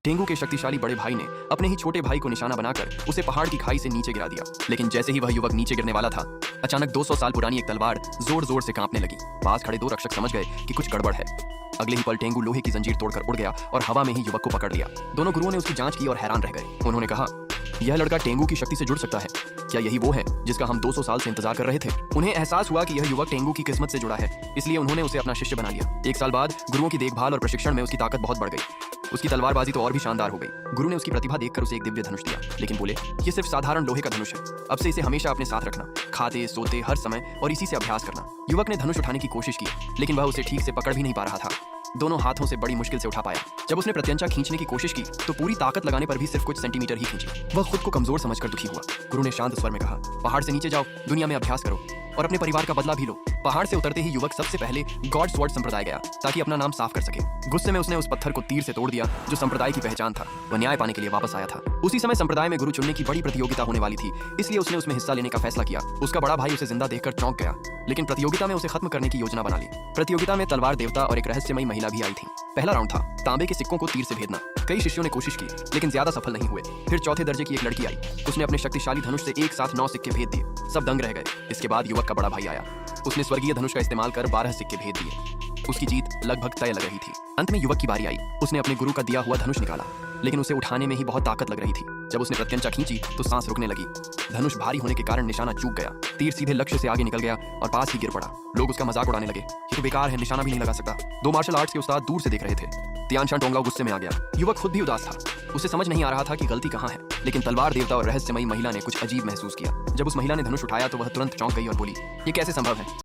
Tengu के शक्तिशाली बड़े भाई ने अपने ही छोटे भाई को निशाना बनाकर उसे पहाड़ की खाई से नीचे गिरा दिया। लेकिन जैसे ही वह युवक नीचे गिरने वाला था, अचानक 200 साल पुरानी एक तलवार जोर जोर से कांपने लगी। पास खड़े दो रक्षक समझ गए कि कुछ गड़बड़ है। अगले ही पल टेंगू लोहे की जंजीर तोड़कर उड़ गया और हवा में ही युवक को पकड़ लिया। दोनों गुरुओं ने उसकी जांच की और हैरान रह गए। उन्होंने कहा, यह लड़का टेंगू की शक्ति से जुड़ सकता है। क्या यही वो है जिसका हम 200 साल से इंतजार कर रहे थे? उन्हें एहसास हुआ कि यह युवक टेंगू की किस्मत से जुड़ा है, इसलिए उन्होंने उसे अपना शिष्य बना लिया। एक साल बाद गुरुओं की देखभाल और प्रशिक्षण में उसकी ताकत बहुत बढ़ गई। उसकी तलवारबाजी तो और भी शानदार हो गई। गुरु ने उसकी प्रतिभा देखकर उसे एक दिव्य धनुष दिया, लेकिन बोले, ये सिर्फ साधारण लोहे का धनुष है। अब से इसे हमेशा अपने साथ रखना, खाते सोते हर समय और इसी से अभ्यास करना। युवक ने धनुष उठाने की कोशिश की, लेकिन वह उसे ठीक से पकड़ भी नहीं पा रहा था। दोनों हाथों से बड़ी मुश्किल से उठा पाया। जब उसने प्रत्यंचा खींचने की कोशिश की तो पूरी ताकत लगाने पर भी सिर्फ कुछ सेंटीमीटर ही खींची। वह खुद को कमजोर समझकर दुखी हुआ। गुरु ने शांत स्वर में कहा, पहाड़ से नीचे जाओ, दुनिया में अभ्यास करो और अपने परिवार का बदला भी लो। पहाड़ से उतरते ही युवक सबसे पहले गॉड स्वॉर्ड संप्रदाय गया ताकि अपना नाम साफ कर सके। गुस्से में उसने उस पत्थर को तीर से तोड़ दिया जो संप्रदाय की पहचान था। वह न्याय पाने के लिए वापस आया था। उसी समय संप्रदाय में गुरु चुनने की बड़ी प्रतियोगिता होने वाली थी, इसलिए उसने उसमें हिस्सा लेने का फैसला किया। उसका बड़ा भाई उसे जिंदा देखकर चौंक गया, लेकिन प्रतियोगिता में उसे खत्म करने की योजना बना ली। प्रतियोगिता में तलवार देवता और एक रहस्यमयी महिला भी आई थी। पहला राउंड था तांबे के सिक्कों को तीर से भेदना। कई शिष्यों ने कोशिश की, लेकिन ज्यादा सफल नहीं हुए। फिर चौथे दर्जे की एक लड़की आई। उसने अपने शक्तिशाली धनुष से एक साथ 9 सिक्के भेद दिए। सब दंग रह गए। इसके बाद युवक का बड़ा भाई आया। उसने स्वर्गीय धनुष का इस्तेमाल कर 12 सिक्के भेद दिए। उसकी जीत लगभग तय लग रही थी। अंत में युवक की बारी आई। उसने अपने गुरु का दिया हुआ धनुष निकाला, लेकिन उसे उठाने में ही बहुत ताकत लग रही थी। जब उसने प्रत्यंचा खींची तो सांस रुकने लगी। धनुष भारी होने के कारण निशाना चूक गया। तीर सीधे लक्ष्य से आगे निकल गया और पास ही गिर पड़ा। लोग उसका मजाक उड़ाने लगे, ये तो बेकार है, निशाना भी नहीं लगा सकता। 2 मार्शल आर्ट्स के उस्ताद दूर से देख रहे थे। तियानशान टोंगलाओ गुस्से में आ गया। युवक खुद भी उदास था। उसे समझ नहीं आ रहा था कि गलती कहाँ है। लेकिन तलवार देवता और रहस्यमयी महिला ने कुछ अजीब महसूस किया। जब उस महिला ने धनुष उठाया तो वह तुरंत चौंक गई और बोली, ये कैसे संभव है?